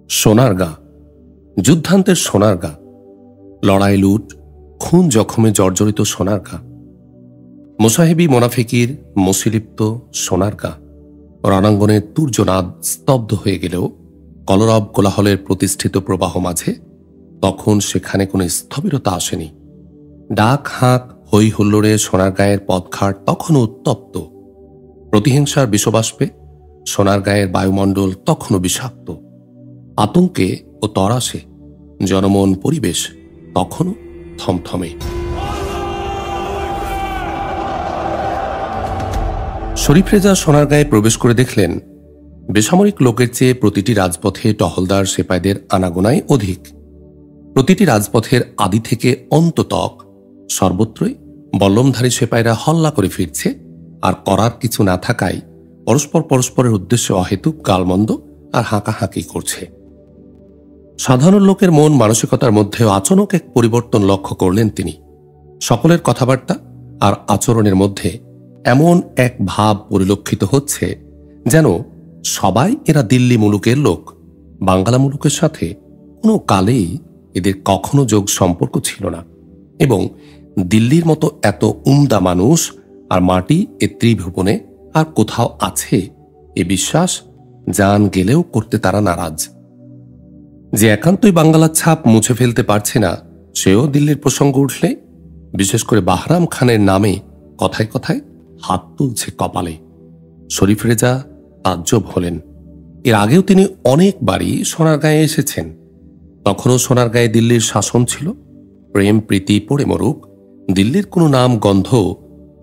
সোনারগাঁ, যুদ্ধান্তের সোনারগাঁ, লড়াই লুট খুন জখমে জর্জরিত সোনারগাঁ, মোসাহেবি মোনাফিকির মসিলিপ্ত সোনারগাঁ। রণাঙ্গনের তুর্যনাদ স্তব্ধ হয়ে গেলেও কলরব কোলাহলের প্রতিষ্ঠিত প্রবাহ মাঝে তখন সেখানে কোনো স্থবিরতা আসেনি। ডাক হাঁক হই হুল্লোড়ে সোনারগাঁয়ের পথঘাট তখনও উত্তপ্ত। প্রতিহিংসার বিষবাষ্পে সোনারগাঁয়ের বায়ুমণ্ডল তখনও বিষাক্ত। আতঙ্কে ও তরাসে জনমন পরিবেশ তখনও থমথমে। শরীফ রেজা সোনারগাঁয়ে প্রবেশ করে দেখলেন বেসামরিক লোকের চেয়ে প্রতিটি রাজপথে টহলদার সেপাইদের আনাগোনাই অধিক। প্রতিটি রাজপথের আদি থেকে অন্ত তক সর্বত্রই বল্লমধারী সেপাইরা হল্লা করে ফিরছে, আর করার কিছু না থাকায় পরস্পরের উদ্দেশ্যে অহেতুক গালমন্দ আর হাঁকাহাঁকি করছে। সাধারণ লোকের মন মানসিকতার মধ্যেও আচমক এক পরিবর্তন লক্ষ্য করলেন তিনি। সকলের কথাবার্তা আর আচরণের মধ্যে এমন এক ভাব পরিলক্ষিত হচ্ছে যেন সবাই এরা দিল্লি মুলুকের লোক, বাংলা মুলুকের সাথে কোনো কালেই এদের কখনো যোগ সম্পর্ক ছিল না, এবং দিল্লির মতো এত উমদা মানুষ আর মাটি এ ত্রিভুবনে আর কোথাও আছে এ বিশ্বাস জান গেলেও করতে তারা নারাজ। যে একান্তই বাংলার ছাপ মুছে ফেলতে পারছে না, সেও দিল্লির প্রসঙ্গ উঠলে, বিশেষ করে বাহরাম খানের নামে কথায় কথায় হাত তুলছে কপালে। শরীফ রেজা তাজ্জব হলেন। এর আগেও তিনি অনেকবারই সোনারগাঁয়ে এসেছেন। তখনও সোনারগাঁয়ে দিল্লির শাসন ছিল। প্রেম প্রীতি পড়ে মরুক, দিল্লির কোনো নাম গন্ধ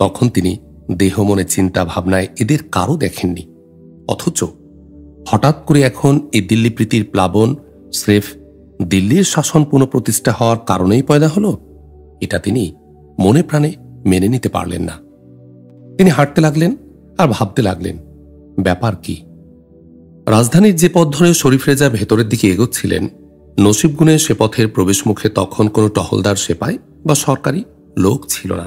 তখন তিনি দেহ মনে চিন্তা ভাবনায় এদের কারও দেখেননি। অথচ হঠাৎ করে এখন এই দিল্লি প্রীতির প্লাবন স্রেফ দিল্লির শাসন পুনঃপ্রতিষ্ঠা হওয়ার কারণেই পয়দা হল, এটা তিনি মনে প্রাণে মেনে নিতে পারলেন না। তিনি হাঁটতে লাগলেন আর ভাবতে লাগলেন ব্যাপার কি। রাজধানীর যে পথ ধরে শরীফ রেজা ভেতরের দিকে এগোচ্ছিলেন, নসিবগুণে সে পথের প্রবেশ মুখে তখন কোনো টহলদার সেপাই বা সরকারি লোক ছিল না।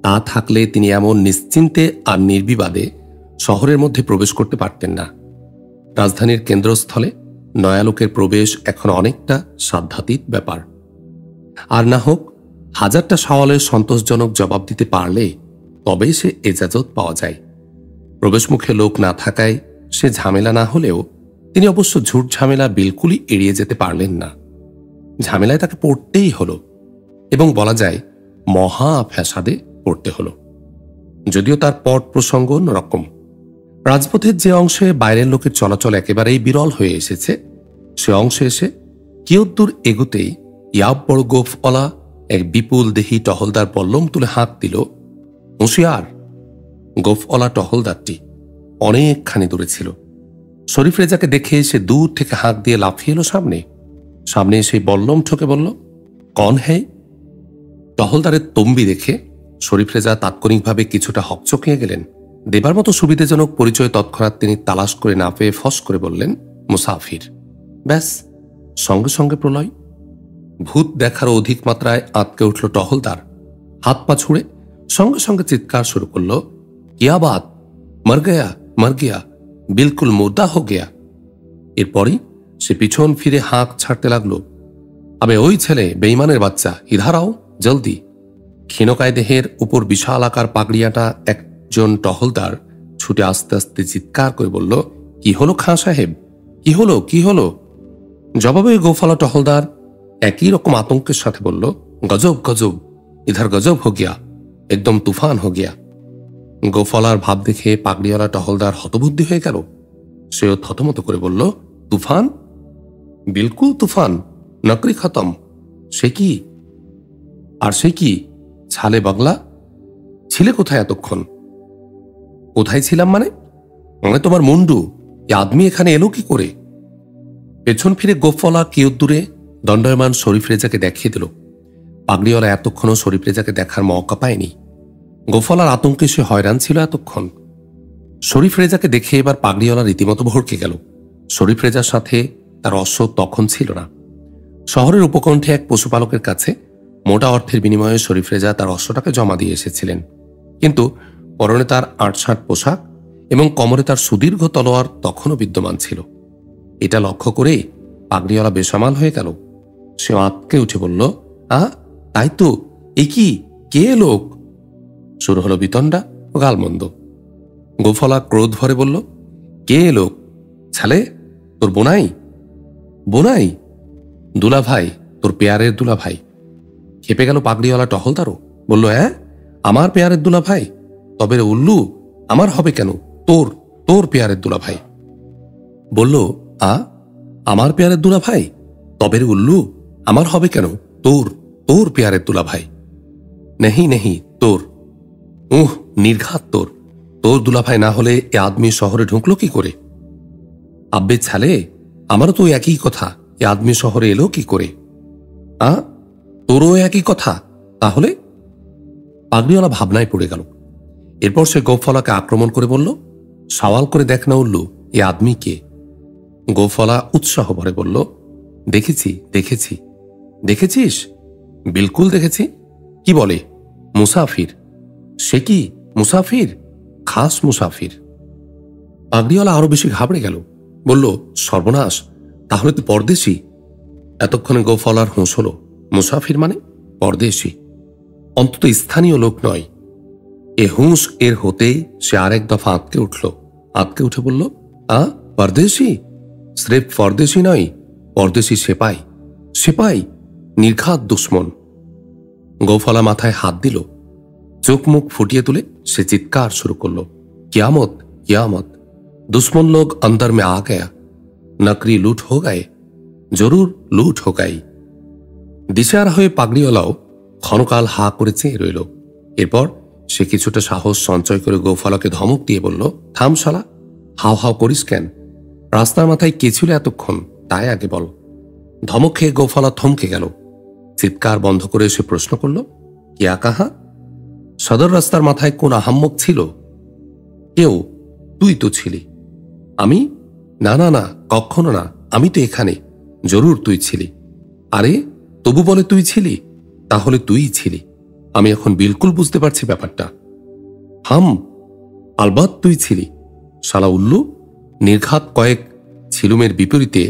তা থাকলে তিনি এমন নিশ্চিন্তে আর নির্বিবাদে শহরের মধ্যে প্রবেশ করতে পারতেন না। রাজধানীর কেন্দ্রস্থলে নয়ালোকের প্রবেশ এখন অনেকটা সাধ্যাতীত ব্যাপার। আর না হোক হাজারটা সওয়ালের সন্তোষজনক জবাব দিতে পারলে তবেই সে এজাজত পাওয়া যায়। প্রবেশমুখে লোক না থাকায় সে ঝামেলা না হলেও তিনি অবশ্য ঝুট ঝামেলা বিলকুলই এড়িয়ে যেতে পারলেন না। ঝামেলায় তাকে পড়তেই হলো, এবং বলা যায় মহা ফ্যাসাদে পড়তে হলো। যদিও তার পট প্রসঙ্গ অন্যরকম। রাজপথের যে অংশে বাইরের লোকের চলাচল একেবারেই বিরল হয়ে এসেছে, সে অংশে এসে কিয়দ্দূর এগোতেই ইয়াব বড় গোফওয়ালা এক বিপুল দেহি টহলদার বল্লম তুলে হাঁক দিল, হুঁশিয়ার। গোফওয়ালা টহলদারটি অনেকখানি দূরে ছিল। শরীফ রেজাকে দেখে সে দূর থেকে হাঁক দিয়ে লাফিয়ে এলো সামনে সেই বল্লম ঠকে বলল, কন হ্যায়? টহলদারের তম্বি দেখে শরীফ রেজা তাৎক্ষণিকভাবে কিছুটা হকচকিয়ে গেলেন। দেবার মতো সুবিধাজনক পরিচয় তৎক্ষণাৎ তিনি তালাশ করে না পেয়ে ফস করে বললেন, মুসাফির। ব্যাস, সঙ্গে সঙ্গে প্রলয়। ভূত দেখার অধিক মাত্রায় আঁতকে উঠল টহলদার। হাত পা ছুঁড়ে সঙ্গে সঙ্গে চিৎকার শুরু করল, কিয়া বাত, মর গিয়া, বিলকুল মুর্দা হো গিয়া। এরপরই সে পিছন ফিরে হাঁক ছাড়তে লাগল, আবে ওই ছেলে, বেঈমানের বাচ্চা, ইধারাও জলদি। ক্ষীণকায় দেহের উপর বিশাল আকার পাগড়িয়াটা একজন টহলদার ছুটে আস্তে আস্তে চিৎকার করে বলল, কি হলো খাঁ সাহেব, কি হলো? জবাবে গোফালা টহলদার একই রকম আতঙ্কের সাথে বলল, গজব, ইধার গজব হো গিয়া, একদম তুফান হো গিয়া। গোফলার ভাব দেখে পাগড়িওয়ালা টহলদার হতবুদ্ধি হয়ে গেল। সেও থতমত করে বলল, তুফান? বিলকুল তুফান, নকরি খতম। সে কি? আর সে কি? ছালে বাংলা, ছিলে কোথায় এতক্ষণ? কোথায় ছিলাম মানে তোমার মুন্ডু, এ আদমি এখানে এলো কি করে? পেছন ফিরে গোফলা কিয়দ্দূরে দণ্ডায়মান শরীফ রেজাকে দেখিয়ে দিল। পাগড়িওয়ালা এতক্ষণও শরীফ রেজাকে দেখার মৌকা পায়নি। গোফলার আতঙ্কে সে হয়রান ছিল এতক্ষণ। শরীফ রেজাকে দেখে এবার পাগড়িওয়ালা রীতিমতো ভড়কে গেল। শরীফ রেজার সাথে তার অশ্ব তখন ছিল না। শহরের উপকণ্ঠে এক পশুপালকের কাছে মোটা অর্থের বিনিময়ে শরীফ রেজা তার অশ্বটাকে জমা দিয়ে এসেছিলেন, কিন্তু পরনে তার আটসাঁট পোশাক এবং কোমরে তার সুদীর্ঘ তলোয়ার তখনও বিদ্যমান ছিল। এটা লক্ষ্য করে পাগড়িওয়ালা বেসামাল হয়ে গেল। সে আঁতকে উঠে বলল, তাই তো, এ কি, কে লোক? শুরু হলো বিতণ্ডা ও গালমন্দ। গোফলা ক্রোধ ভরে বলল, কে লোক? ছালে, তোর বোনাই? বোনাই? দুলাভাই, তোর পেয়ারের দুলাভাই। খেপে গেল পাগড়িওয়ালা টহলদারও। বলল, হ্যাঁ, আমার পেয়ারের দুলাভাই? তবে রে উল্লু, আমার হবে কেন? তোর তোর পেয়ারের দুলাভাই। বলল, আমার পেয়ারের দুলাভাই? তবে রে উল্লু, আমার হবে কেন? তোর তোর পেয়ারের দুলাভাই। নেহি নেহি, তোর। নির্ঘাত তোর। তোর দুলাভাই না হলে এ আদমি শহরে ঢুকলো কি করে? আব্বে ছালে, আমারও তো একই কথা, এ আদমি শহরে এলো কি করে? তোরও একই কথা? তাহলে? পাগড়িওয়ালা ভাবনায় পড়ে গেল। এরপর সে গোফলাকে আক্রমণ করে বলল, সওয়াল করে দেখ না উল্লু, এ আদমি কে? গোফলা উৎসাহ ভরে বলল, দেখেছি দেখেছি। দেখেছিস? বিলকুল দেখেছি। কি বলে? মুসাফির। সে কি মুসাফির? খাস মুসাফির। পাগড়িওয়ালা আরো বেশি ঘাবড়ে গেল। বলল, সর্বনাশ, তাহলে তো পরদেশি। এতক্ষণে গোফলার হুঁশ হল। মুসাফির মানে পরদেশি, অন্তত স্থানীয় লোক নয়। এ হুঁশ এর হতেই সে আরেক দফা আঁতকে উঠল। আঁতকে উঠে বলল, পরদেশি? স্রেফ পরদেশি নয়, পরদেশি সেপাই। সেপাই? নির্ঘাত দুশ্মন। গোফলা মাথায় হাত দিল। চোখ মুখ ফুটিয়ে তুলে সে চিৎকার শুরু করল, কিয়ামত কিয়ামত, दुश्मन लोग अंदर में आ गया, नकरी लूट हो गए, जरूर लूट हो गई। দিশার হয়ে পাগড়িওয়ালাও ক্ষণকাল হা করে চেয়ে রইল। এরপর সে কিছুটা সাহস সঞ্চয় করে গোফলাকে ধমক দিয়ে বলল, থাম শালা, হাও হাও করিস কেন? রাস্তার মাথায় কে ছিল এতক্ষণ, তাই আগে বল। ধমক খেয়ে গোফলা থমকে গেল। চিৎকার বন্ধ করে সে প্রশ্ন করল, কিয়া কাহা? সদর রাস্তার মাথায় কোন আহাম্মক ছিল? কেউ? তুই তো ছিলি। আমি? না না না, কখনো না, আমি তো এখানে। জরুর তুই ছিলি। আরে, তবু বলে তুই ছিলি? তাহলে তুই ছিলি। আমি এখন বিলকুল বুঝতে পারছি ব্যাপারটা। হাম, আলবাত তুই ছিলি। শালা উল্লু, নির্ঘাত কয়েক ছিলুমের বিপরীতে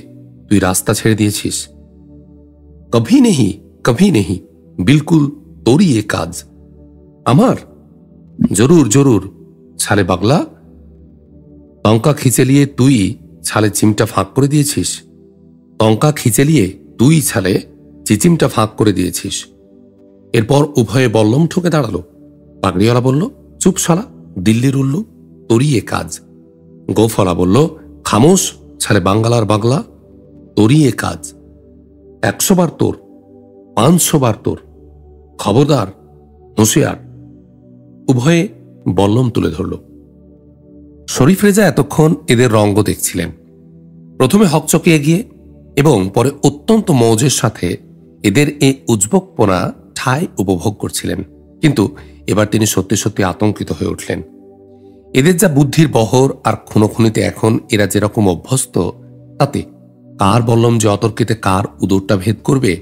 তুই রাস্তা ছেড়ে দিয়েছিস। কভি নেহি, কভি নেহি, বিলকুল তোরই এ কাজ। আমার? জরুর জরুর। ছালে পাগলা, টঙ্কা খিচেলিয়ে তুই ছালে চিমটা ফাঁক করে দিয়েছিস। টঙ্কা খিচেলিয়ে তুই ছালে চিচিমটা ফাঁক করে দিয়েছিস। এরপর উভয়ে বল্লম ঠুকে দাঁড়ালো। পাগড়িওয়ালা বলল, চুপ শালা, দিল্লির উল্লু, তোরই এ কাজ। গোফলা বলল, খামোশ ছালে বাঙ্গালার বাংলা, তোরই এ কাজ। 100 বার তোর, 500 বার তোর। খবরদার, হুঁশিয়ার। উভয়ে বল্লম তুলে ধরল। শরীফ রেজা এতক্ষণ এদের রঙ্গ দেখছিলেন। প্রথমে হকচকিয়ে গিয়ে এবং পরে অত্যন্ত মৌজের সাথে এদের এই উজবকপনা ঠাই উপভোগ করছিলেন। কিন্তু এবার তিনি সত্যি সত্যি আতঙ্কিত হয়ে উঠলেন। এদের যা বুদ্ধির বহর আর খুনোখুনিতে এখন এরা যেরকম অভ্যস্ত, তাতে কার বল্লম যে অতর্কিতে কার উদরটা ভেদ করবে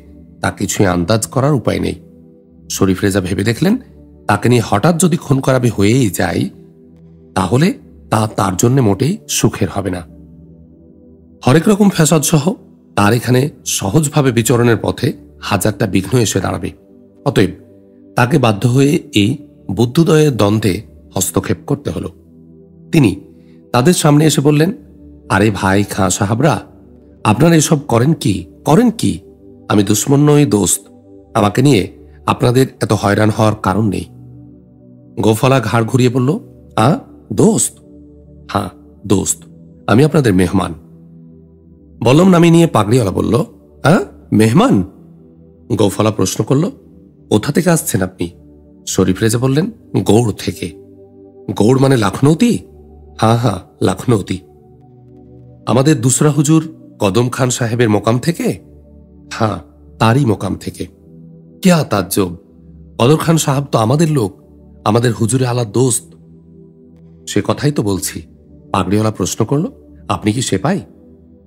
তা কিছুই আন্দাজ করার উপায় নেই। শরীফ রেজা ভেবে দেখলেন, তাকে নিয়ে হঠাৎ যদি খুন করাবি হয়েই যায়, তাহলে তা তার জন্য মোটেই সুখের হবে না। হরেক রকম ফ্যাসাদ সহ তার এখানে সহজভাবে বিচরণের পথে হাজারটা বিঘ্ন এসে দাঁড়াবে। অতএব তাকে বাধ্য হয়ে এই বুদ্ধোদয়ের দ্বন্দ্বে হস্তক্ষেপ করতে হল। তিনি তাদের সামনে এসে বললেন, আরে ভাই খাঁ সাহাবরা, আপনারা এসব করেন কি করেন কি? আমি দুশ্মন নই, দোস্ত। আমাকে নিয়ে আপনাদের এত হয়রান হওয়ার কারণ নেই। গোফলা ঘাড় ঘুরিয়ে বলল, দোস্ত? হ্যাঁ দোস্ত, আমি আপনাদের মেহমান। বল্লম নামিয়ে নিয়ে পাগড়িওয়ালা বলল, মেহমান? গোফলা প্রশ্ন করল, কোথা থেকে আসছেন আপনি? শরীফ রেজা বললেন, গৌড় থেকে। গৌড় মানে লখনৌতি? হ্যাঁ হ্যাঁ, লখনৌতি। আমাদের দুসরা হুজুর কদম খান সাহেবের মোকাম থেকে? হ্যাঁ, তারই মোকাম থেকে। क्या ताज्जुब, কদর খান সাহেব তো আমাদের লোক, আমাদের হুজুরে আলা দোস্ত। সে কথাই তো বলছি। পাগড়িওয়ালা প্রশ্ন করল, আপনি কি সেপাই?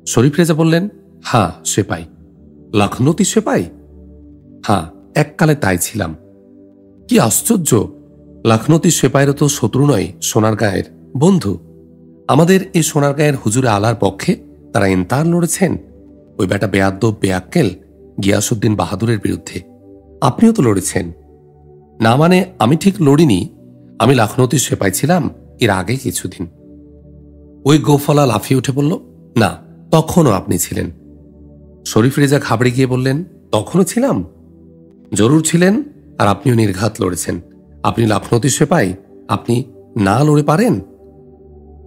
শরীফ রেজা বললেন, হ্যাঁ সেপাই। লখনৌতি সেপাই? হ্যাঁ, এককালে তাই ছিলাম। কি আশ্চর্য, লখনৌতি সেপাইরও তো শত্রু নয়, সোনারগাঁয়ের বন্ধু। আমাদের এই সোনারগাঁয়ের হুজুরে আলার পক্ষে তারা এন্তার লড়েছেন ওই বেটা বেয়াদ্দব বেয়াক্কেল গিয়াসউদ্দিন বাহাদুরের বিরুদ্ধে। আপনিও তো লড়েছেন। না মানে আমি ঠিক লড়িনি, আমি লখনৌতির সেপাই ছিলাম এর আগে কিছুদিন। ওই গোফলা লাফিয়ে উঠে বলল, না, তখনও আপনি ছিলেন। শরীফ রেজা ঘাবড়ে গিয়ে বললেন, তখনও ছিলাম? জরুর ছিলেন, আর আপনিও নির্ঘাত লড়েছেন। আপনি লখনৌতির সেপাই, আপনি না লড়ে পারেন?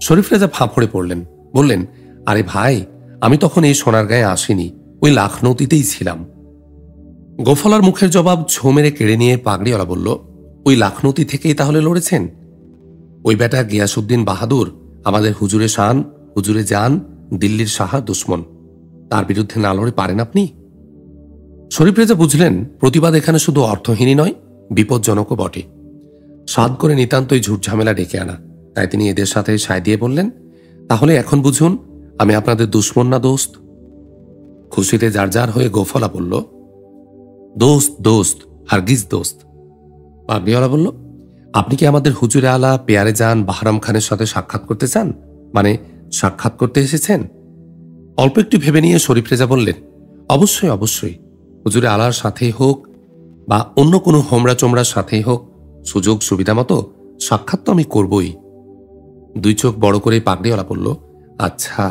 শরীফ রেজা ফাঁপড়ে পড়লেন, বললেন, আরে ভাই, আমি তখন এই সোনারগাঁয়ে আসিনি, ওই লখনৌতিতেই ছিলাম। গোফলার মুখের জবাব ছো মেরে কেড়ে নিয়ে পাগড়িওয়ালা বলল, ওই লখনৌতি থেকেই তাহলে লড়েছেন? ওই বেটা গিয়াসউদ্দিন বাহাদুর আমাদের হুজুরে শান, হুজুরে জান, দিল্লির সাহা দুশ্মন, তার বিরুদ্ধে না লড়ে পারেন আপনি? শরীফ রেজা বুঝলেন প্রতিবাদ এখানে শুধু অর্থহীনই নয়, বিপজ্জনকও বটে। সাদ করে নিতান্তই ঝুটঝামেলা ডেকে আনা। তাই তিনি এদের সাথে সায় দিয়ে বললেন, তাহলে এখন বুঝুন আমি আপনাদের দুশ্মন না দোস্ত? খুশিতে যার যার হয়ে গোফলা বলল, দোস্ত দোস্ত, হারগিজ দোস্ত। পাগড়িওয়ালা বলল, আপনি কি আমাদের হুজুরে আলা পেয়ারে যান বাহরাম খানের সাথে সাক্ষাৎ করতে চান, মানে সাক্ষাৎ করতে এসেছেন? অল্প একটু ভেবে নিয়ে শরীফ রেজা বললেন, অবশ্যই অবশ্যই, হুজুরে আলার সাথেই হোক বা অন্য কোনো হোমরা চোমরার সাথেই হোক, সুযোগ সুবিধা মতো সাক্ষাৎ তো আমি করবই। দুই চোখ বড় করে পাগড়িওয়ালা বলল, আচ্ছা,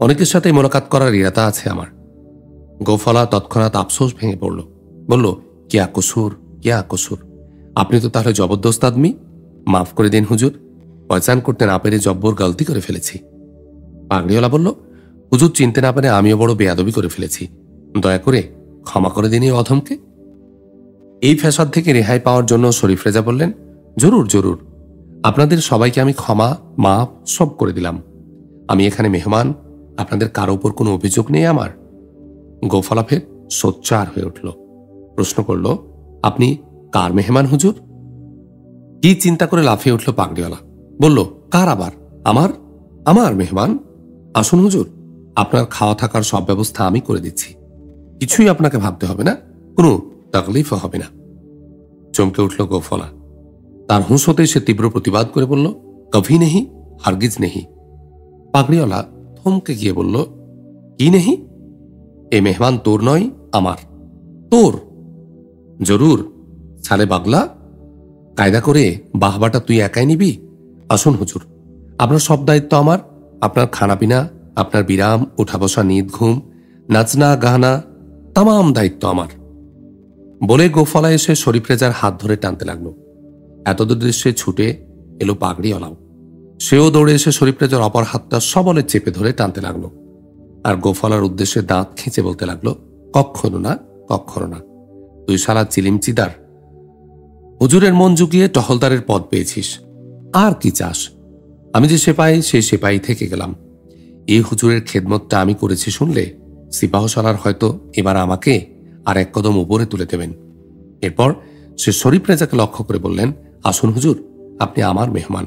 অনেকের সাথে মোলাকাত করার ইরাদা আছে আমার। গোফলা তৎক্ষণাৎ আফসোস ভেঙে পড়ল, বলল, কিয়া কসুর, কিয়া কসুর, আপনি তো তাহলে জবরদস্ত আদমি, মাফ করে দিন হুজুর, পয়চান করতে না পেরে জব্বর গলতি করে ফেলেছি। পাগড়িওয়ালা বলল, হুজুর চিনতে না পেরে আমিও বড় বেয়াদবি করে ফেলেছি, দয়া করে ক্ষমা করে দিন এই অধমকে। এই ফ্যাসাদ থেকে রেহাই পাওয়ার জন্য শরীফ রেজা বললেন, জরুর জরুর, আপনাদের সবাইকে আমি ক্ষমা মাফ সব করে দিলাম। আমি এখানে মেহমান, আপনাদের কারো উপর কোনো অভিযোগ নেই আমার। গোফলা ফের সোচ্চার হয়ে উঠল, প্রশ্ন করল, আপনি কার মেহমান হুজুর? কি চিন্তা করে লাফিয়ে উঠল পাগড়িওয়ালা, বলল, কার আবার? আমার আমার মেহমান। আসুন হুজুর, আপনার খাওয়া থাকার সব ব্যবস্থা আমি করে দিচ্ছি, কিছুই আপনাকে ভাবতে হবে না, কোনো তাকলিফও হবে না। চমকে উঠল গোফলা। তার হুঁশ হতে সে তীব্র প্রতিবাদ করে বলল, কভি নেহি, হারগিজ নেহি। পাগড়িওয়ালা থমকে গিয়ে বলল, কি নেহি? এ মেহমান তোর নয়, আমার। তোর? জরুর, ছালে বাগলা, কায়দা করে বাহবাটা তুই একাই নিবি? আসুন হুজুর, আপনার সব দায়িত্ব আমার, আপনার খানাপিনা, আপনার বিরাম, উঠা বসা, নিদ ঘুম, নাচনা গাহানা, তাম দায়িত্ব আমার। বলে গোফলা এসে শরীফ রেজার হাত ধরে টানতে লাগলো। এতদূর দৃশ্যে ছুটে এলো পাগড়িওয়ালাও। সেও দৌড়ে এসে শরীফ রেজার অপর হাতটা সবলে চেপে ধরে টানতে লাগলো, আর গোফলার উদ্দেশ্যে দাঁত খিঁচে বলতে লাগলো, কক্ষনো না, কক্ষনো না, তুই শালা চিলিমচিদার, হুজুরের মন জুগিয়ে টহলদারের পদ পেয়েছিস, আর কি চাস? আমি যে সেপাই, সেই সেপাই থেকে গেলাম। এই হুজুরের খেদমতটা আমি করেছি শুনলে সিপাহসালার হয়তো এবার আমাকে আর এক কদম উপরে তুলে দেবেন। এরপর সে শরীফ রেজাকে লক্ষ্য করে বললেন, আসুন হুজুর, আপনি আমার মেহমান,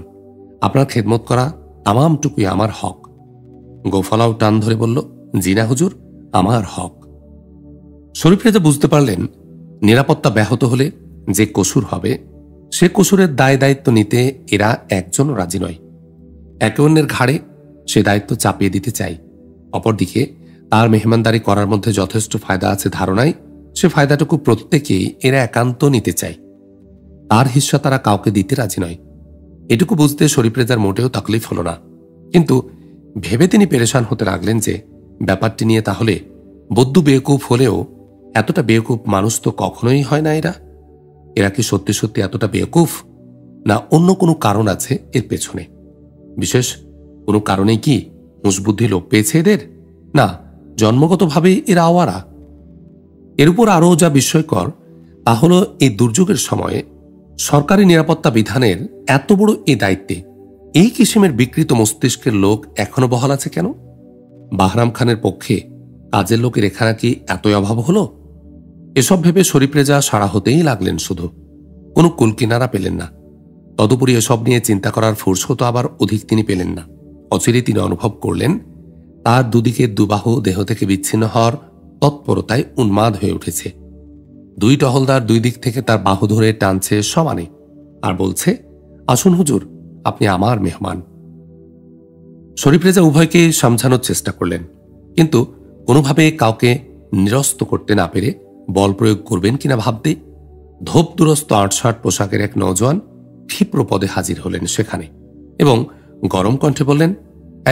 আপনার খেদমত করা তামামটুকুই আমার হক। গোফলাও টান ধরে বলল, জি না হুজুর, আমার হক। শরীফ রেজা বুঝতে পারলেন নিরাপত্তা ব্যাহত হলে যে কসুর হবে, সে কসুরের দায় দায়িত্ব নিতে এরা একজনও রাজি নয়। একে অন্যের ঘাড়ে সে দায়িত্ব চাপিয়ে দিতে চাই। অপরদিকে তার মেহমানদারি করার মধ্যে যথেষ্ট ফায়দা আছে ধারণায় সে ফায়দাটুকু প্রত্যেকেই এরা একান্ত নিতে চায়। তার হিস্সা তারা কাউকে দিতে রাজি নয়। এটুকু বুঝতে শরীফ রেজার মোটেও তাকলিফ হল না, কিন্তু ভেবে তিনি পেরেশান হতে লাগলেন যে ব্যাপারটি নিয়ে তাহলে বদ্যু বেকুফ হলেও এতটা বেকুফ মানুষ তো কখনোই হয় না। এরা কি সত্যি সত্যি এতটা বেকুফ, না অন্য কোনো কারণ আছে এর পেছনে? বিশেষ কোনো কারণে কি হুঁশবুদ্ধি লোপ পেয়েছে এদের, না জন্মগতভাবেই এরা আওয়ারা? এর উপর আরও যা বিস্ময়কর তা হল এই দুর্যোগের সময়ে সরকারি নিরাপত্তা বিধানের এত বড় এই দায়িত্বে এই কিসিমের বিকৃত মস্তিষ্কের লোক এখনো বহাল আছে কেন? বাহরাম খানের পক্ষে কাজের লোকের এখানে কি এতই অভাব হলো? এসব ভেবে শরীফ রেজা সাড়া হতেই লাগলেন, শুধু কোনো কুলকিনারা পেলেন না। তদুপরি এসব নিয়ে চিন্তা করার ফুরসত আবার অধিক তিনি পেলেন না। অচিরেই তিনি অনুভব করলেন তার দুদিকে দুবাহু দেহ থেকে বিচ্ছিন্ন হওয়ার তৎপরতায় উন্মাদ হয়ে উঠেছে। দুই টহলদার দুই দিক থেকে তার বাহু ধরে টানছে সমানে, আর বলছে, আসুন হুজুর, আপনি আমার মেহমান। শরীফ রেজা উভয়কে সমঝানোর চেষ্টা করলেন, কিন্তু কোনোভাবে কাউকে নিরস্ত করতে না পেরে বল প্রয়োগ করবেন কিনা ভাবতে ধোপ দুরস্ত আটশাট পোশাকের এক নওজোয়ান ক্ষিপ্র পদে হাজির হলেন সেখানে এবং গরম কণ্ঠে বললেন,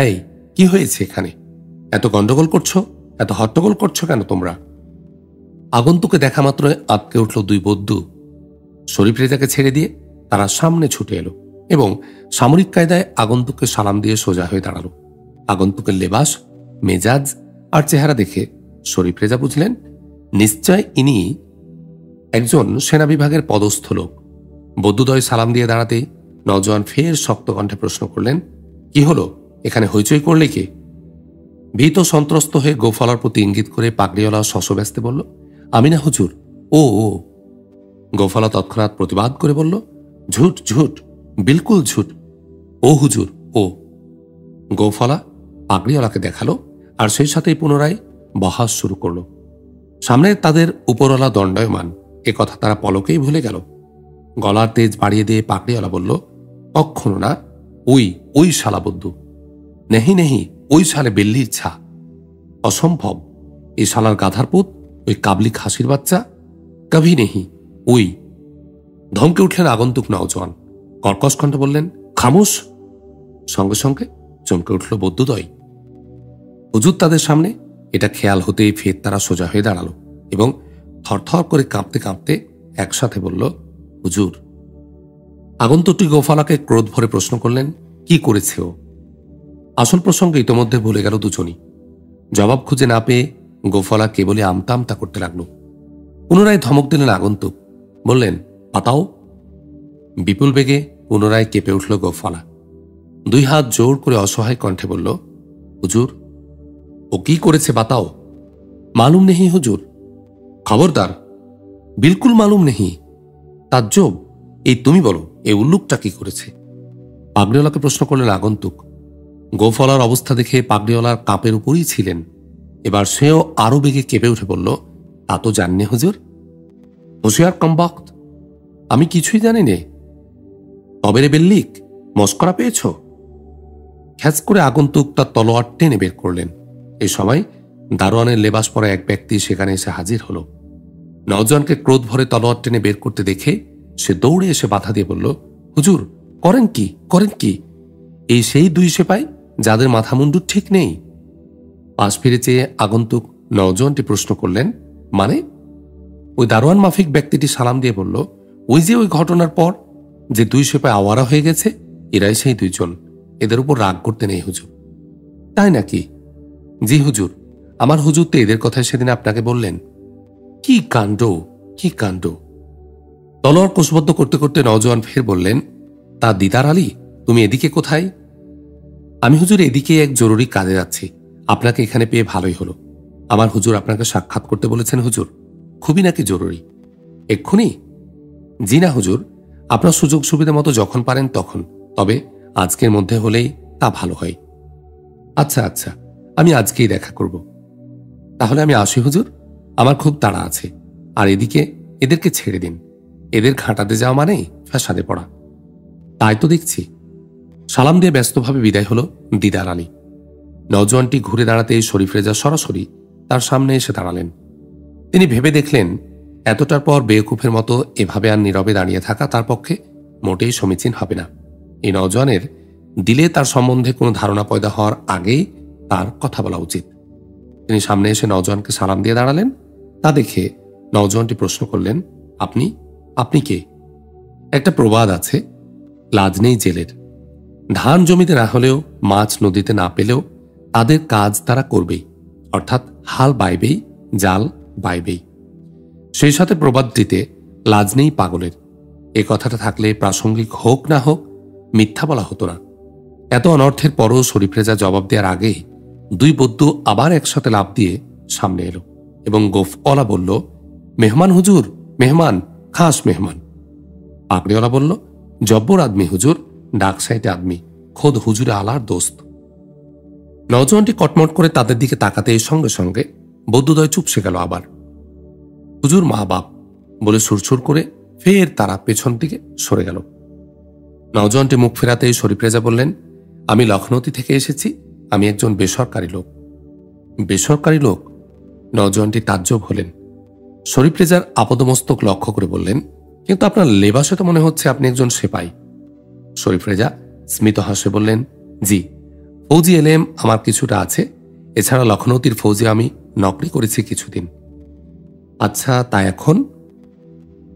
এই কি হয়েছে এখানে? এত গন্ডগোল করছো, এত হট্টগোল করছো কেন তোমরা? আগন্তুকে দেখা মাত্র আটকে উঠল দুই বদ্যু। শরীফ রেজাকে ছেড়ে দিয়ে তারা সামনে ছুটে এলো এবং সামরিক কায়দায় আগন্তুককে সালাম দিয়ে সোজা হয়ে দাঁড়ালো। আগন্তুকের লেবাস, মেজাজ আর চেহারা দেখে শরীফ রেজা বুঝলেন নিশ্চয় ইনি একজন সেনা বিভাগের পদস্থ লোক। বদ্যুদ্বয় সালাম দিয়ে দাঁড়াতে নওজোয়ান ফের শক্ত কণ্ঠে প্রশ্ন করলেন, কি হলো, এখানে হইচই করলে কে? ভীত সন্ত্রস্ত হয়ে গোফলার প্রতি ইঙ্গিত করে পাগড়িওয়ালা শশব্যস্তে বলল, আমি না হুজুর, ও ও। গোফলা তৎক্ষণাৎ প্রতিবাদ করে বলল, ঝুট ঝুট, বিলকুল ঝুট, ও হুজুর ও। গোফলা পাগড়িওয়ালাকে দেখালো আর সেই সাথেই পুনরায় বহাস শুরু করল। সামনে তাদের উপরওয়ালা দণ্ডায়মান, এ কথা তারা পলকেই ভুলে গেল। গলার তেজ বাড়িয়ে দিয়ে পাগড়িওয়ালা বলল, কখনো না, ওই ওই শালা বদ্যু, নেহি নেহি, ওই শালে বেল্লির ছা, অসম্ভব, এই শালার গাধার পুত, ওই কাবলি খাসির বাচ্চা, কভি নেহি, ওই। ধমকে উঠলেন আগন্তুক নওজোয়ান, কর্কশ কণ্ঠে বললেন, খামোশ। সঙ্গে সঙ্গে চমকে উঠল বদ্যুদ্বয়। হুজুর তাদের সামনে, এটা খেয়াল হতেই ফের তারা সোজা হয়ে দাঁড়ালো এবং থরথর করে কাঁপতে কাঁপতে একসাথে বলল, হুজুর। আগন্তুকটি গোফলাকে ক্রোধ ভরে প্রশ্ন করলেন, কি করেছে ও? আসল প্রসঙ্গে ইতোমধ্যে ভুলে গেল দুজনই। জবাব খুঁজে না পেয়ে গোফলা কেবলই আমতা আমতা করতে লাগল। পুনরায় ধমক দিলেন আগন্তুক, বললেন, পাতাও। বিপুল বেগে পুনরায় কেঁপে উঠল গোফলা। দুই হাত জোর করে অসহায় কণ্ঠে বলল, হুজুর, ও কি করেছে বাতাও। মালুম নেহি হুজুর, খবরদার, বিলকুল মালুম নেহি। তাজ্জব, এই তুমি বলো, এই উল্লুকটা কি করেছে? পাগড়িওয়ালাকে প্রশ্ন করলেন আগন্তুক। গোফলার অবস্থা দেখে পাগড়িওয়ালার কাপের উপরই ছিলেন। এবার সেও আরো বেগে কেঁপে উঠে বলল, তা তো জাননে হুজুর। হুঁশিয়ার কমবক্ত, আমি কিছুই জানি নে। তবে রে বেল্লিক, মস্করা পেয়েছ? খ্যাচ করে আগন্তুক তার তলোয়ার টেনে বের করলেন। এই সময় দারোয়ানের লেবাস পরা এক ব্যক্তি সেখানে এসে হাজির হল। নওজোয়ানকে ক্রোধ ভরে তলোয়ার টেনে বের করতে দেখে সে দৌড়ে এসে বাধা দিয়ে বলল, হুজুর, করেন কি, করেন কি? এই সেই দুই সেপাই যাদের মাথা মুন্ডু ঠিক নেই। পাশ ফিরে চেয়ে আগন্তুক নওজোয়ানটি প্রশ্ন করলেন, মানে? ওই দারোয়ান মাফিক ব্যক্তিটি সালাম দিয়ে বলল, ওই যে ওই ঘটনার পর যে দুই সেপাই আওয়ারা হয়ে গেছে, এরাই সেই দুইজন। এদের উপর রাগ করতে নেই হুজুর। তাই নাকি? জি হুজুর, আমার হুজুর তো এদের কথায় সেদিন আপনাকে বললেন। কি কাণ্ড, কি কাণ্ড। তলোয়ার কোষবদ্ধ করতে করতে নওজোয়ান ফের বললেন, তা দিদার আলী, তুমি এদিকে কোথায়? আমি হুজুর এদিকে এক জরুরি কাজে যাচ্ছি। আপনাকে এখানে পেয়ে ভালোই হলো। আমার হুজুর আপনাকে সাক্ষাৎ করতে বলেছেন হুজুর। খুবই নাকি জরুরি? এক্ষুনি? জি না হুজুর, আপনার সুযোগ সুবিধা মতো যখন পারেন তখন, তবে আজকের মধ্যে হলেই তা ভালো হয়। আচ্ছা আচ্ছা, আমি আজকেই দেখা করব। তাহলে আমি আসি হুজুর, আমার খুব তাড়া আছে। আর এদিকে এদেরকে ছেড়ে দিন। এদের ঘাঁটাতে যাওয়া মানেই ফ্যাসাদে পড়া। তাই তো দেখছি। সালাম দিয়ে ব্যস্তভাবে বিদায় হল দিদার আলী। নওজোয়ানটি ঘুরে দাঁড়াতে শরীফ রেজা সরাসরি তার সামনে এসে দাঁড়ালেন। তিনি ভেবে দেখলেন, এতটার পর বেওকুফের মতো এভাবে আর নীরবে দাঁড়িয়ে থাকা তার পক্ষে মোটেই সমীচীন হবে না। এই নওজোয়ানের দিলে তার সম্বন্ধে কোনো ধারণা পয়দা হওয়ার আগেই তার কথা বলা উচিত। তিনি সামনে এসে নওজোয়ানকে সালাম দিয়ে দাঁড়ালেন। তা দেখে নওজোয়ানটি প্রশ্ন করলেন, আপনি আপনি কে? একটা প্রবাদ আছে, লাজ নেই জেলের। ধান জমিতে না হলেও, মাছ নদীতে না পেলেও তাদের কাজ তারা করবেই, অর্থাৎ হাল বাইবেই, জাল বাইবেই। সেই সাথে প্রবাদটিতে লাজ নেই পাগলের, এ কথাটা থাকলে প্রাসঙ্গিক হোক না হোক মিথ্যা বলা হতো না। এত অনর্থের পরও শরীফ রেজা জবাব দেওয়ার আগেই দুই বদ্যু আবার একসাথে লাফ দিয়ে সামনে এলো এবং গোফওয়ালা বলল, মেহমান হুজুর, মেহমান, খাস মেহমান। পাগড়িওয়ালা বলল, জব্বর আদমি হুজুর, ডাক সাইটে আদমি, খোদ হুজুরে আলার দোস্ত। নওজোয়ানটি কটমট করে তাদের দিকে তাকাতে সঙ্গে সঙ্গে বদ্যুদ্বয় চুপসে গেল। আবার হুজুর মা বাপ বলে সুরসুর করে ফের তারা পেছন দিকে সরে গেল। নওজোয়ানটি মুখ ফেরাতেই শরীফ রেজা বললেন, আমি লখনৌতি থেকে এসেছি। আমি একজন বেসরকারি লোক। বেসরকারি লোক? নওজোয়ানটি তাজ্জব হলেন। শরীফ রেজার আপাদমস্তক লক্ষ্য করে বললেন, কিন্তু আপনার লেবাসে তো মনে হচ্ছে আপনি একজন সেপাই। শরীফ রেজা স্মিত হাসে বললেন, জি, ফৌজি এলেম আমার কিছুটা আছে। এছাড়া লখনৌতির ফৌজি আমি নকরি করেছি কিছুদিন। আচ্ছা, তা এখন?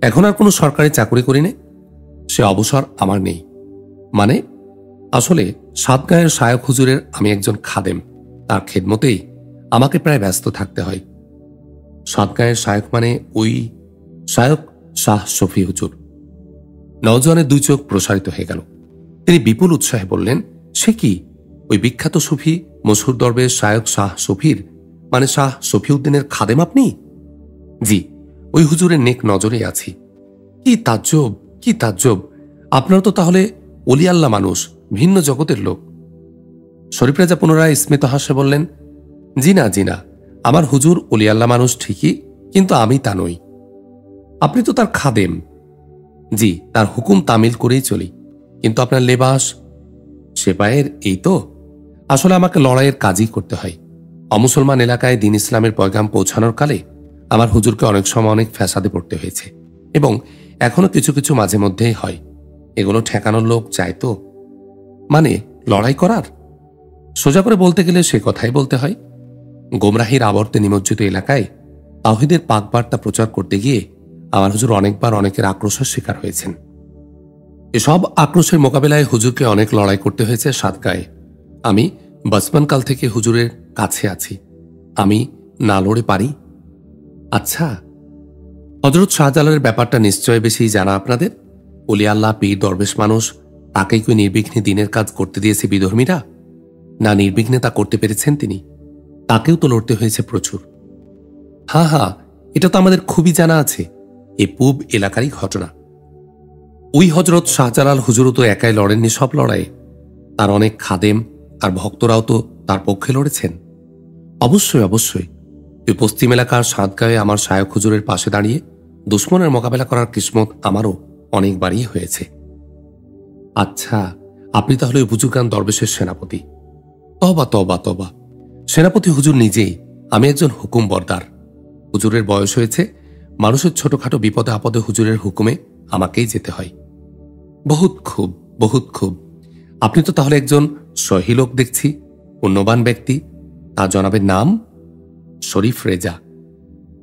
এখন আর কোনো সরকারি চাকরি করি না। সে অবসর আমার নেই। মানে, আসলে সাতগাঁয়ের শায়ক হুজুরের আমি একজন খাদেম। তার খেদমতেই আমাকে প্রায় ব্যস্ত থাকতে হয়। সাতগাঁয়ের শায়ক মানে ওই শায়ক শাহ শফি হুজুর। নওজোয়ানের দুই চোখ প্রসারিত হয়ে গেল। তিনি বিপুল উৎসাহে বললেন, সে কি? ওই বিখ্যাত সুফি মশহুর দরবেশ শায়ক শাহ শফির মানে শাহ শফিউদ্দিনের খাদেম আপনি? জি, ওই হুজুরের নেক নজরে আছি। কি তাজ্জব, কি তাজ্জব! আপনারা তো তাহলে ওলি আল্লাহ মানুষ, ভিন্ন জগতের লোক। শরীফ রাজা পুনরায় স্মিত হাসে বললেন, জি না, জি না, আমার হুজুর ওলি আল্লাহ মানুষ ঠিকই, কিন্তু আমি তা নই। আপনি তো তার খাদেম। জি, তার হুকুম তামিল করেই চলি। কিন্তু আপনার লেবাস সেপাইয়ের, এই তো। আসলে আমাকে লড়াইয়ের কাজই করতে হয়। অমুসলমান এলাকায় দিন ইসলামের পয়গাম পৌঁছানোর কালে আমার হুজুরকে অনেক সময় অনেক ফ্যাসাদে পড়তে হয়েছে, এবং এখনো কিছু কিছু মাঝে মধ্যেই হয়। এগুলো ঠেকানোর লোক চাই তো, মানে লড়াই করার। সোজা করে বলতে গেলে সে কথাই বলতে হয়। গোমরাহির আবর্তে নিমজ্জিত এলাকায় তাওহীদের পাকবার্তা প্রচার করতে গিয়ে আমার হুজুর অনেকবার অনেকের আক্রোশের শিকার হয়েছেন। এসব আক্রোশের মোকাবেলায় হুজুরকে অনেক লড়াই করতে হয়েছে সাতগাঁয়ে। আমি বচপনকাল থেকে হুজুরের কাছে আছি। আমি না লড়ে পারি? আচ্ছা, হযরত শাহজালালের ব্যাপারটা নিশ্চয় বেশি জানা আপনাদের। ওলি আল্লাহ, পীর, দরবেশ মানুষ, তাকেই কি নির্বিঘ্নে দিনের কাজ করতে দিয়েছে বিধর্মীরা? না, নির্বিঘ্নে তা করতে পেরেছেন তিনি। তাকেও তো লড়তে হয়েছে প্রচুর। হ্যাঁ হ্যাঁ, এটা তো আমাদের খুবই জানা আছে। এ পূব এলাকারই ঘটনা। ওই হযরত শাহজালাল হুজুরও তো একাই লড়েননি সব লড়াইয়ে। তার অনেক খাদেম আর ভক্তরাও তো তার পক্ষে লড়েছেন। অবশ্যই অবশ্যই। ওই পশ্চিম এলাকার সাতগাঁয়ে আমার শায়ক হুজুরের পাশে দাঁড়িয়ে দুশ্মনের মোকাবেলা করার কিসমত আমারও অনেকবারই হয়েছে। আচ্ছা, আপনি তাহলে ওই বুজুর্গান দরবেশের সেনাপতি? তবা তবা তবা, সেনাপতি হুজুর নিজেই, আমি একজন হুকুম বরদার। হুজুরের বয়স হয়েছে, মানুষের ছোটখাটো বিপদে আপদে হুজুরের হুকুমে আমাকেই যেতে হয়। বহুত খুব, বহুত খুব। আপনি তো তাহলে একজন সহি লোক দেখছি, পুণ্যবান ব্যক্তি। তা জনাবের নাম? শরীফ রেজা।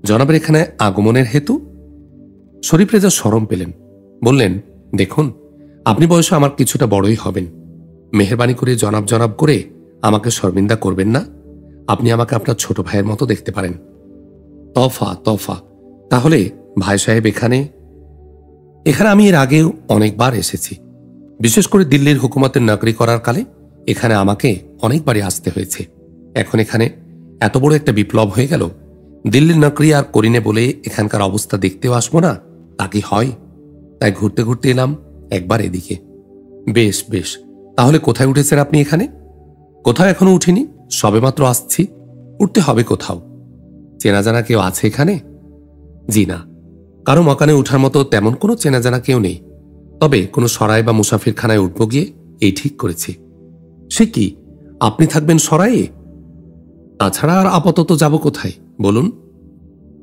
জনাবের এখানে আগমনের হেতু? শরীফ রেজা শরম পেলেন, বললেন, দেখুন, আপনি বয়সে আমার কিছুটা বড়ই হবেন। মেহেরবানি করে জনাব জনাব করে আমাকে শর্মিন্দা করবেন না। আপনি আমাকে আপনার ছোট ভাইয়ের মতো দেখতে পারেন। তফা তফা। তাহলে ভাই সাহেব এখানে? এখানে আমি এর আগেও অনেকবার এসেছি। বিশেষ করে দিল্লির হুকুমতের নকরি করার কালে এখানে আমাকে অনেকবারই আসতে হয়েছে। এখন এখানে এত বড় একটা বিপ্লব হয়ে গেল, দিল্লির নকরি আর করিনে বলে এখানকার অবস্থা দেখতেও আসবো না, তা কি হয়? তাই ঘুরতে ঘুরতে এলাম একবার এদিকে। বেশ বেশ, তাহলে কোথায় উঠেছেন আপনি এখানে? কোথাও এখনো উঠিনি, সবেমাত্র আসছি। উঠতে হবে কোথাও। চেনা জানা কেউ আছে এখানে? জি না, কারো মকানে উঠার মতো তেমন কোনো চেনা জানা কেউ নেই। তবে কোনো সরাই বা মুসাফিরখানায় উঠব গিয়ে এই ঠিক করেছি। সে কি, আপনি থাকবেন সরাইয়ে? তাছাড়া আর আপাতত যাব কোথায় বলুন?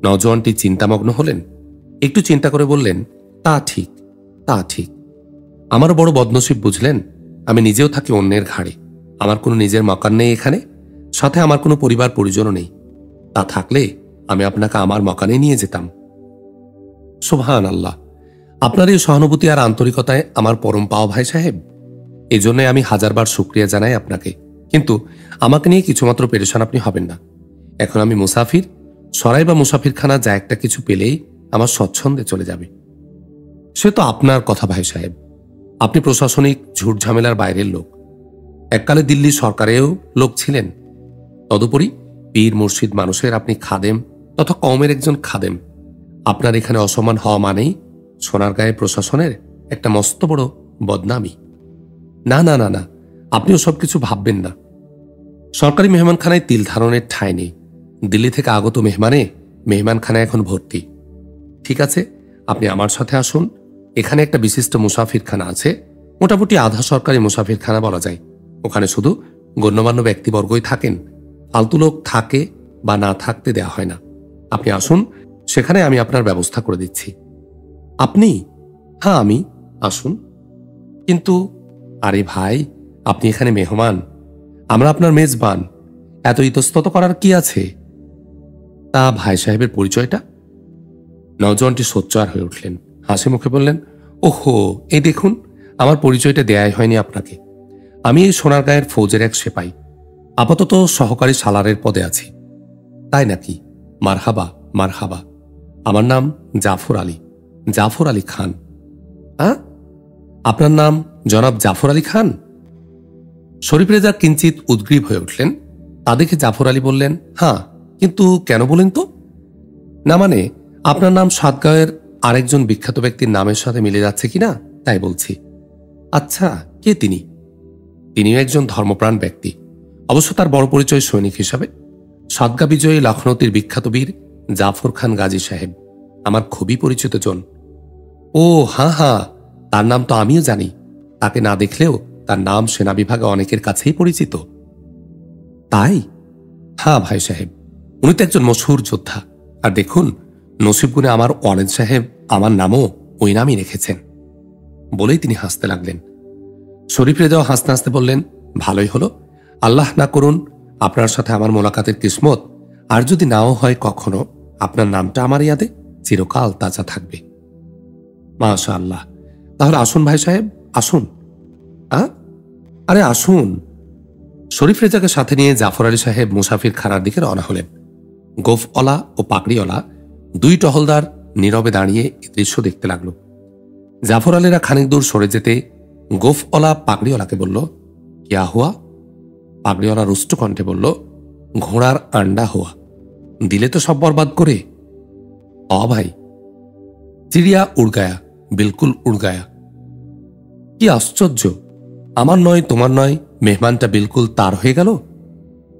নওজোয়ানটি চিন্তামগ্ন হলেন। একটু চিন্তা করে বললেন, তা ঠিক, তা ঠিক। আমারও বড় বদনসিব বুঝলেন। আমি নিজেও থাকি অন্যের ঘাড়ে। আমার কোনো নিজের মকান নেই এখানে, সাথে আমার কোনো পরিবার পরিজনও নেই। তা থাকলে আমি আপনাকে আমার মকানে নিয়ে যেতাম। সুবহান আল্লাহ, আপনার এই সহানুভূতি আর আন্তরিকতায় আমার পরম পাওয়া ভাই সাহেব। এই জন্য আমি হাজারবার শুকরিয়া জানাই আপনাকে। কিন্তু আমাকে নিয়ে কিছুমাত্র পেরেশান আপনি হবেন না। এখন আমি মুসাফির, সরাই বা মুসাফিরখানা যা একটা কিছু পেলেই আমার স্বচ্ছন্দে চলে যাবে। সে তো আপনার কথা ভাই সাহেব। আপনি প্রশাসনিক ঝুট ঝামেলার বাইরের লোক। এককালে দিল্লি সরকারেও লোক ছিলেন। তদুপরি পীর মুর্শিদ মানুষের আপনি খাদেম তথা কওমের একজন খাদেম। আপনার এখানে অসম্মান হওয়া মানেই সোনারগাঁয়ে প্রশাসনের একটা মস্ত বড় বদনামি। না না না না, আপনিও সবকিছু ভাববেন না। সরকারি মেহমানখানায় তিল ধারণের ঠাঁই নেই। দিল্লি থেকে আগত মেহমানখানা এখন ভর্তি। ঠিক আছে, আপনি আমার সাথে আসুন। এখানে একটা বিশিষ্ট মুসাফিরখানা আছে, মোটামুটি আধা সরকারি মুসাফিরখানা বলা যায়। ওখানে শুধু গণ্যমান্য ব্যক্তিবর্গই থাকেন, ফালতু লোক থাকে বা না থাকতে দেয়া হয় না। আপনি আসুন, সেখানে আমি আপনার ব্যবস্থা করে দিচ্ছি। আপনি? হ্যাঁ আমি, আসুন। কিন্তু আরে ভাই, আপনি এখানে মেহমান, আমরা আপনার মেজবান, এত ইতস্তত করার কি আছে? তা ভাই সাহেবের পরিচয়টা? নওজোয়ানটি সোচ্চার হয়ে উঠলেন, হাসি মুখে বললেন, ওহো, এই দেখুন, আমার পরিচয়টা দেয়াই হয়নি আপনাকে। আমি এই সোনারগাঁয়ের ফৌজের এক সেপাই, আপাতত সহকারী সালারের পদে আছি। তাই নাকি? মারহাবা মারহাবা। আমার নাম জাফর আলী, জাফর আলী খান। হ্যাঁ, আপনার নাম জনাব জাফর আলী খান? শরীফ রেজা কিঞ্চিত উদ্গ্রীব হয়ে উঠলেন। তা দেখে জাফর আলী বললেন, হ্যাঁ, কিন্তু কেন বলেন তো? না মানে, আপনার নাম সাতগাঁয়ের আরেকজন বিখ্যাত ব্যক্তির নামের সাথে মিলে যাচ্ছে কিনা তাই বলছি। আচ্ছা, কে তিনি? তিনিও একজন ধর্মপ্রাণ ব্যক্তি, অবশ্য তার বড় পরিচয় সৈনিক হিসাবে। সাতগাঁ বিজয়ী লখনৌতির বিখ্যাত বীর জাফর খান গাজী সাহেব আমার খুবই পরিচিত জন। ও হ্যাঁ হ্যাঁ, তার নাম তো আমিও জানি। তাকে না দেখলেও তার নাম সেনা বিভাগে অনেকের কাছেই পরিচিত। তাই? হ্যাঁ ভাই সাহেব, উনি তো একজন মশহুর যোদ্ধা। আর দেখুন, নসিব গুণে আমার ওয়ারেদ সাহেব আমার নামও ওই নামই রেখেছেন। বলেই তিনি হাসতে লাগলেন। শরীফ রেজাও হাসতে হাসতে বললেন, ভালোই হলো। আল্লাহ না করুন আপনার সাথে আমার মোলাকাতের কিসমত, আর যদি নাও হয় কখনো, আপনার নামটা আমার ইয়াদে চিরকাল তাজা থাকবে। মাশা আল্লাহ। তাহলে আসুন ভাই সাহেব, আসুন। আরে আসুন। শরীফ রেজাকে সাথে নিয়ে জাফর আলী সাহেব মুসাফির খানার দিকে রওনা হলেন। গোফওয়ালা ও পাকড়িওয়ালা দুই টহলদার নীরবে দাঁড়িয়ে এ দৃশ্য দেখতে লাগলো। জাফর আলীরা খানিক দূর সরে যেতে গোফওয়ালা পাগড়িওয়ালাকে বলল, কিয়া হুয়া? পাগড়িওয়ালা রুষ্ট কণ্ঠে বলল, ঘোড়ার আন্ডা হুয়া। দিলে তো সব বরবাদ করে। ভাই, চিড়িয়া উড় গায়া, বিলকুল উড় গায়া। কি আশ্চর্য, আমার নয় তোমার নয়, মেহমানটা বিলকুল তার হয়ে গেল।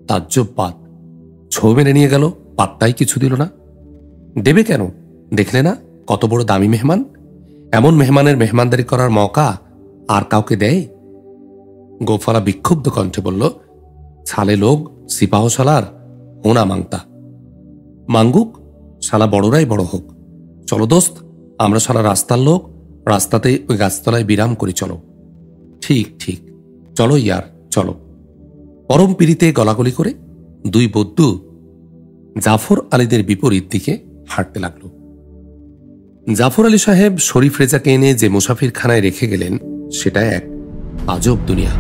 তাজ্জব বাত। ছৌ মেরে নিয়ে গেল, পাত্তাই কিছু দিল না। দেবে কেন? দেখলে না কত বড় দামি মেহমান। এমন মেহমানের মেহমানদারি করার মৌকা আর কাউকে দেয়? গোফালা বিক্ষুব্ধ কণ্ঠে বলল, ছালে লোক সিপাহ সালার হোনা মাংতা। মাঙ্গুক, শালা বড়রাই বড় হোক। চলো দোস্ত, আমরা শালা রাস্তার লোক, রাস্তাতে ওই গাছতলায় বিরাম করি। চলো। ঠিক ঠিক, চলো ইয়ার, চলো। পরম পিড়িতে গলাগলি করে দুই বদ্দু জাফর আলীদের বিপরীত দিকে হাঁটতে লাগল। জাফর আলী সাহেব শরীফ রেজাকে এনে যে মুসাফিরখানায় রেখে গেলেন, সেটা এক আজব দুনিয়া।